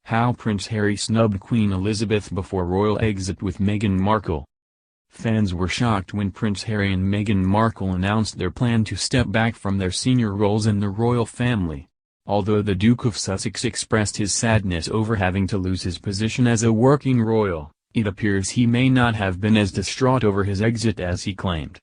How Prince Harry snubbed Queen Elizabeth before royal exit with Meghan Markle. Fans were shocked when Prince Harry and Meghan Markle announced their plan to step back from their senior roles in the royal family. Although the Duke of Sussex expressed his sadness over having to lose his position as a working royal, it appears he may not have been as distraught over his exit as he claimed.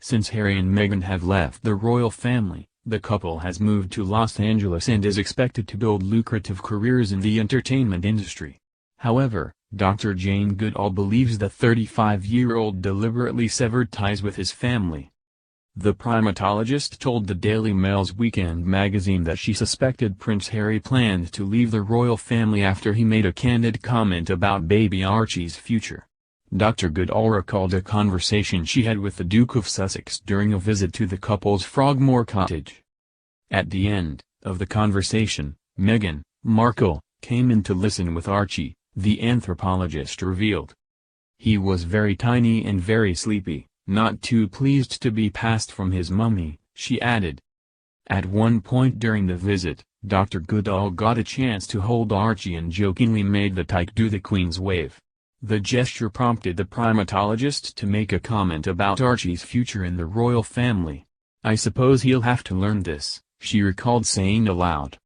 Since Harry and Meghan have left the royal family, the couple has moved to Los Angeles and is expected to build lucrative careers in the entertainment industry. However, Dr. Jane Goodall believes the 35-year-old deliberately severed ties with his family. The primatologist told the Daily Mail's Weekend magazine that she suspected Prince Harry planned to leave the royal family after he made a candid comment about baby Archie's future. Dr. Goodall recalled a conversation she had with the Duke of Sussex during a visit to the couple's Frogmore cottage. At the end of the conversation, Meghan Markle came in to listen with Archie, the anthropologist revealed. He was very tiny and very sleepy, not too pleased to be passed from his mummy, she added. At one point during the visit, Dr. Goodall got a chance to hold Archie and jokingly made the tyke do the Queen's wave. The gesture prompted the primatologist to make a comment about Archie's future in the royal family. "I suppose he'll have to learn this," she recalled saying aloud.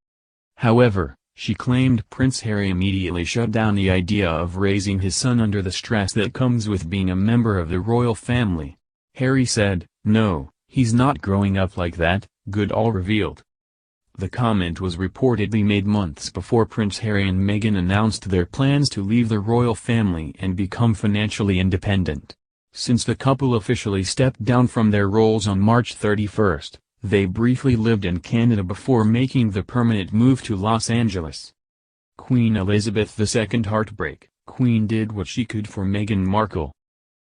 However, she claimed Prince Harry immediately shut down the idea of raising his son under the stress that comes with being a member of the royal family. Harry said, "No, he's not growing up like that," Goodall revealed. The comment was reportedly made months before Prince Harry and Meghan announced their plans to leave the royal family and become financially independent. Since the couple officially stepped down from their roles on March 31, they briefly lived in Canada before making the permanent move to Los Angeles. Queen Elizabeth II heartbreak. Queen did what she could for Meghan Markle.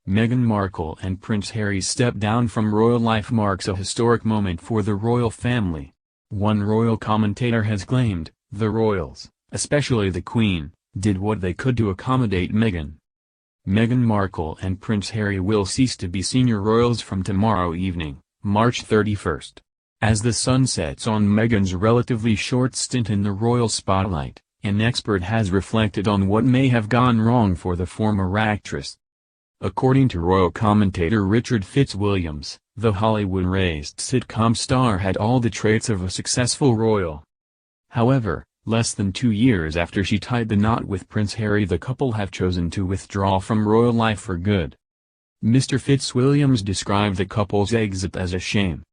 Meghan Markle and Prince Harry's step down from royal life marks a historic moment for the royal family. One royal commentator has claimed, the royals, especially the Queen, did what they could to accommodate Meghan. Meghan Markle and Prince Harry will cease to be senior royals from tomorrow evening, March 31. As the sun sets on Meghan's relatively short stint in the royal spotlight, an expert has reflected on what may have gone wrong for the former actress. According to royal commentator Richard Fitzwilliams, the Hollywood-raised sitcom star had all the traits of a successful royal. However, less than 2 years after she tied the knot with Prince Harry, the couple have chosen to withdraw from royal life for good. Mr. Fitzwilliams described the couple's exit as a shame.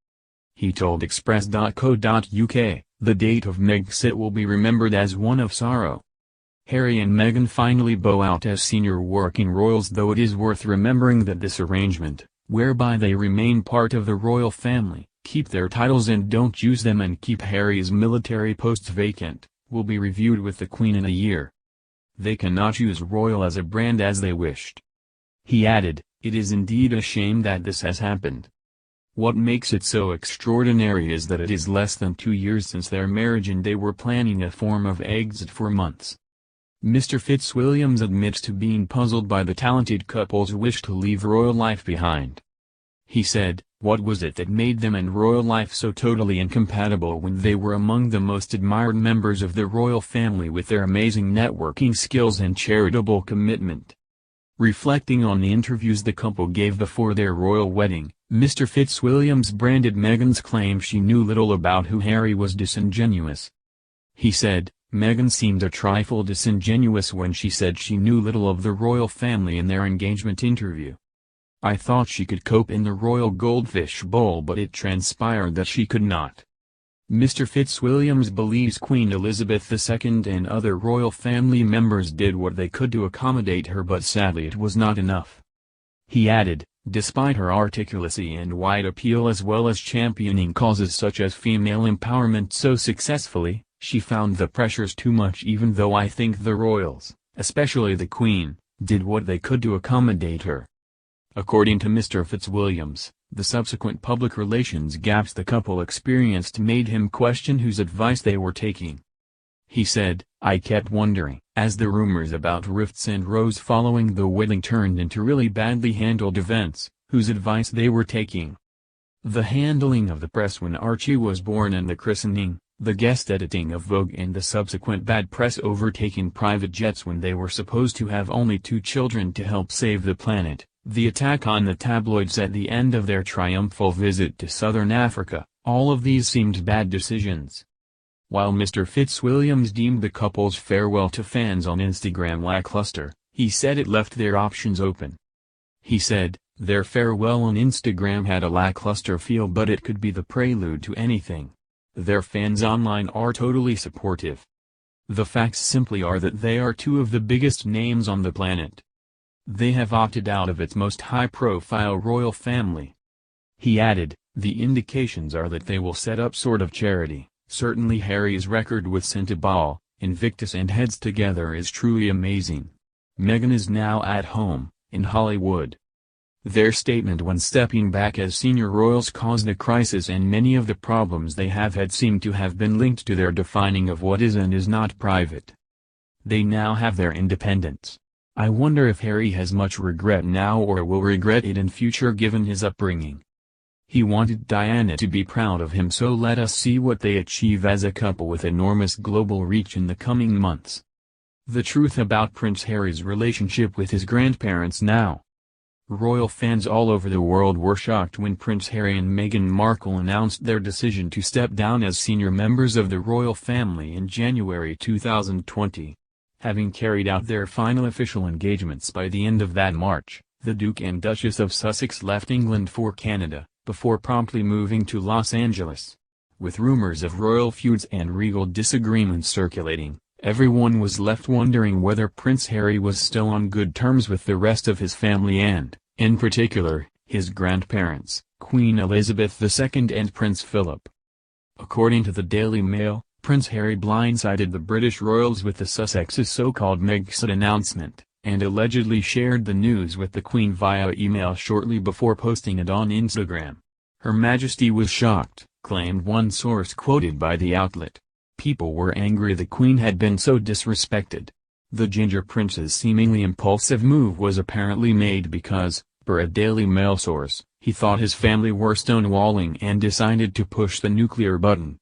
He told Express.co.uk, "The date of Megxit will be remembered as one of sorrow." Harry and Meghan finally bow out as senior working royals, though it is worth remembering that this arrangement, whereby they remain part of the royal family, keep their titles and don't use them and keep Harry's military posts vacant, will be reviewed with the Queen in a year. They cannot use royal as a brand as they wished. He added, "It is indeed a shame that this has happened. What makes it so extraordinary is that it is less than 2 years since their marriage and they were planning a form of exit for months." Mr. Fitzwilliams admits to being puzzled by the talented couple's wish to leave royal life behind. He said, "What was it that made them and royal life so totally incompatible when they were among the most admired members of the royal family with their amazing networking skills and charitable commitment?" Reflecting on the interviews the couple gave before their royal wedding, Mr. Fitzwilliams branded Meghan's claim she knew little about who Harry was disingenuous. He said, "Meghan seemed a trifle disingenuous when she said she knew little of the royal family in their engagement interview. I thought she could cope in the royal goldfish bowl, but it transpired that she could not." Mr. Fitzwilliams believes Queen Elizabeth II and other royal family members did what they could to accommodate her, but sadly it was not enough. He added, "Despite her articulacy and wide appeal as well as championing causes such as female empowerment so successfully, she found the pressures too much, even though I think the royals, especially the Queen, did what they could to accommodate her." According to Mr. Fitzwilliams, the subsequent public relations gaps the couple experienced made him question whose advice they were taking. He said, "I kept wondering, as the rumors about rifts and rows following the wedding turned into really badly handled events, whose advice they were taking. The handling of the press when Archie was born and the christening, The guest editing of Vogue and the subsequent bad press overtaking private jets when they were supposed to have only 2 children to help save the planet, the attack on the tabloids at the end of their triumphal visit to southern Africa, all of these seemed bad decisions. While Mr. Fitzwilliams deemed the couple's farewell to fans on Instagram lackluster, he said it left their options open. He said, "Their farewell on Instagram had a lackluster feel, but it could be the prelude to anything. Their fans online are totally supportive. The facts simply are that they are 2 of the biggest names on the planet. They have opted out of its most high-profile royal family." He added, "The indications are that they will set up sort of charity. Certainly Harry's record with Centiball, Invictus and Heads Together is truly amazing. Meghan is now at home, in Hollywood." Their statement when stepping back as senior royals caused a crisis, and many of the problems they have had seem to have been linked to their defining of what is and is not private. They now have their independence. I wonder if Harry has much regret now or will regret it in future given his upbringing. He wanted Diana to be proud of him, so let us see what they achieve as a couple with enormous global reach in the coming months. The truth about Prince Harry's relationship with his grandparents now. Royal fans all over the world were shocked when Prince Harry and Meghan Markle announced their decision to step down as senior members of the royal family in January 2020. Having carried out their final official engagements by the end of that March, the Duke and Duchess of Sussex left England for Canada, before promptly moving to Los Angeles. With rumors of royal feuds and regal disagreements circulating, everyone was left wondering whether Prince Harry was still on good terms with the rest of his family and, in particular, his grandparents, Queen Elizabeth II and Prince Philip. According to the Daily Mail, Prince Harry blindsided the British royals with the Sussexes' so-called Megxit announcement, and allegedly shared the news with the Queen via email shortly before posting it on Instagram. Her Majesty was shocked, claimed one source quoted by the outlet. People were angry the Queen had been so disrespected. The Ginger Prince's seemingly impulsive move was apparently made because, per a Daily Mail source, he thought his family were stonewalling and decided to push the nuclear button.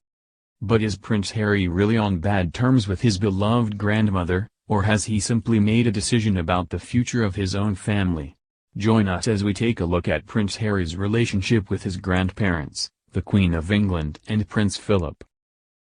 But is Prince Harry really on bad terms with his beloved grandmother, or has he simply made a decision about the future of his own family? Join us as we take a look at Prince Harry's relationship with his grandparents, the Queen of England and Prince Philip.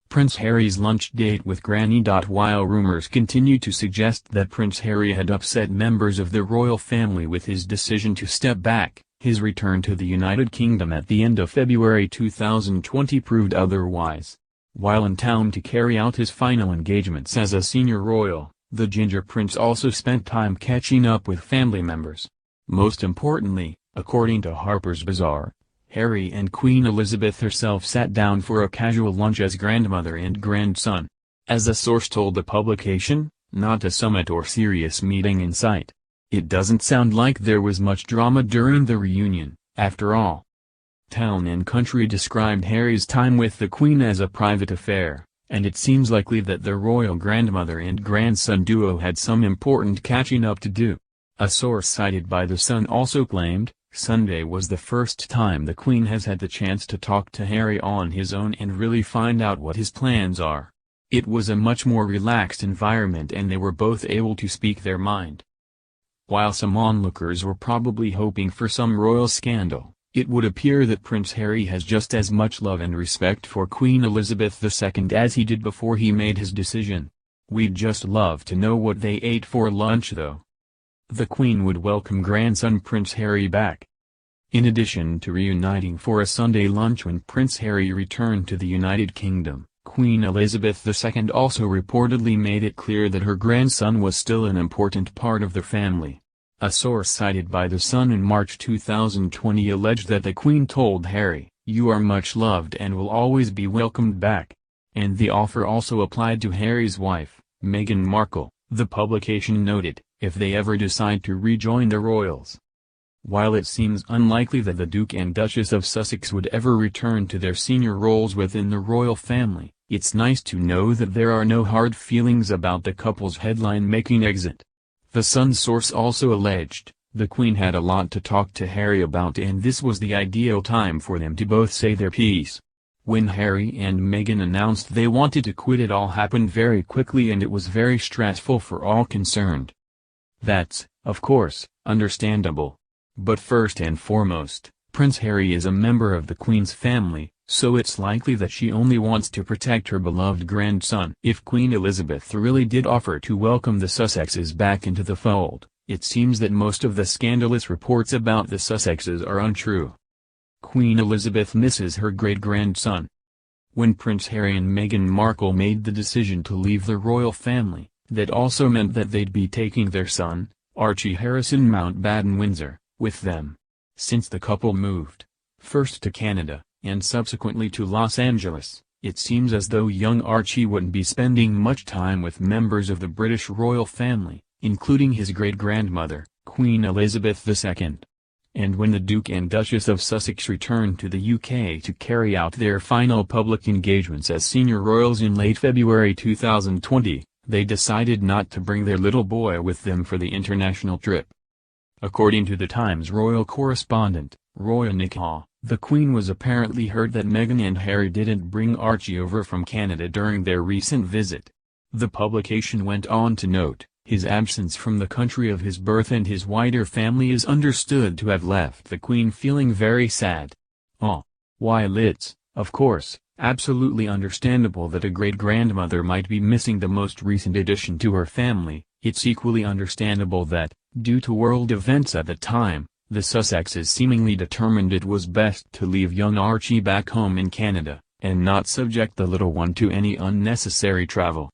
Prince Harry's lunch date with Granny. While rumors continue to suggest that Prince Harry had upset members of the royal family with his decision to step back, his return to the United Kingdom at the end of February 2020 proved otherwise. While in town to carry out his final engagements as a senior royal, the Ginger Prince also spent time catching up with family members. Most importantly, according to Harper's Bazaar, Harry and Queen Elizabeth herself sat down for a casual lunch as grandmother and grandson. As a source told the publication, not a summit or serious meeting in sight. It doesn't sound like there was much drama during the reunion, after all. Town and Country described Harry's time with the Queen as a private affair, and it seems likely that the royal grandmother and grandson duo had some important catching up to do. A source cited by The Sun also claimed, Sunday was the first time the Queen has had the chance to talk to Harry on his own and really find out what his plans are. It was a much more relaxed environment and they were both able to speak their mind. While some onlookers were probably hoping for some royal scandal, it would appear that Prince Harry has just as much love and respect for Queen Elizabeth II as he did before he made his decision. We'd just love to know what they ate for lunch though. The Queen would welcome grandson Prince Harry back. In addition to reuniting for a Sunday lunch when Prince Harry returned to the United Kingdom, Queen Elizabeth II also reportedly made it clear that her grandson was still an important part of the family. A source cited by The Sun in March 2020 alleged that the Queen told Harry, "You are much loved and will always be welcomed back." And the offer also applied to Harry's wife, Meghan Markle, the publication noted, if they ever decide to rejoin the royals. While it seems unlikely that the Duke and Duchess of Sussex would ever return to their senior roles within the royal family, it's nice to know that there are no hard feelings about the couple's headline-making exit. The Sun source also alleged, the Queen had a lot to talk to Harry about and this was the ideal time for them to both say their piece. When Harry and Meghan announced they wanted to quit, it all happened very quickly and it was very stressful for all concerned. That's, of course, understandable. But first and foremost, Prince Harry is a member of the Queen's family, so it's likely that she only wants to protect her beloved grandson. If Queen Elizabeth really did offer to welcome the Sussexes back into the fold, it seems that most of the scandalous reports about the Sussexes are untrue. Queen Elizabeth misses her great-grandson. When Prince Harry and Meghan Markle made the decision to leave the royal family, that also meant that they'd be taking their son, Archie Harrison Mountbatten-Windsor, with them. Since the couple moved, first to Canada, and subsequently to Los Angeles, it seems as though young Archie wouldn't be spending much time with members of the British royal family, including his great-grandmother, Queen Elizabeth II. And when the Duke and Duchess of Sussex returned to the UK to carry out their final public engagements as senior royals in late February 2020, they decided not to bring their little boy with them for the international trip. According to the Times royal correspondent, Roy Nickaw, the Queen was apparently hurt that Meghan and Harry didn't bring Archie over from Canada during their recent visit. The publication went on to note, his absence from the country of his birth and his wider family is understood to have left the Queen feeling very sad. While it's, of course, absolutely understandable that a great-grandmother might be missing the most recent addition to her family, it's equally understandable that, due to world events at the time, the Sussexes seemingly determined it was best to leave young Archie back home in Canada, and not subject the little one to any unnecessary travel.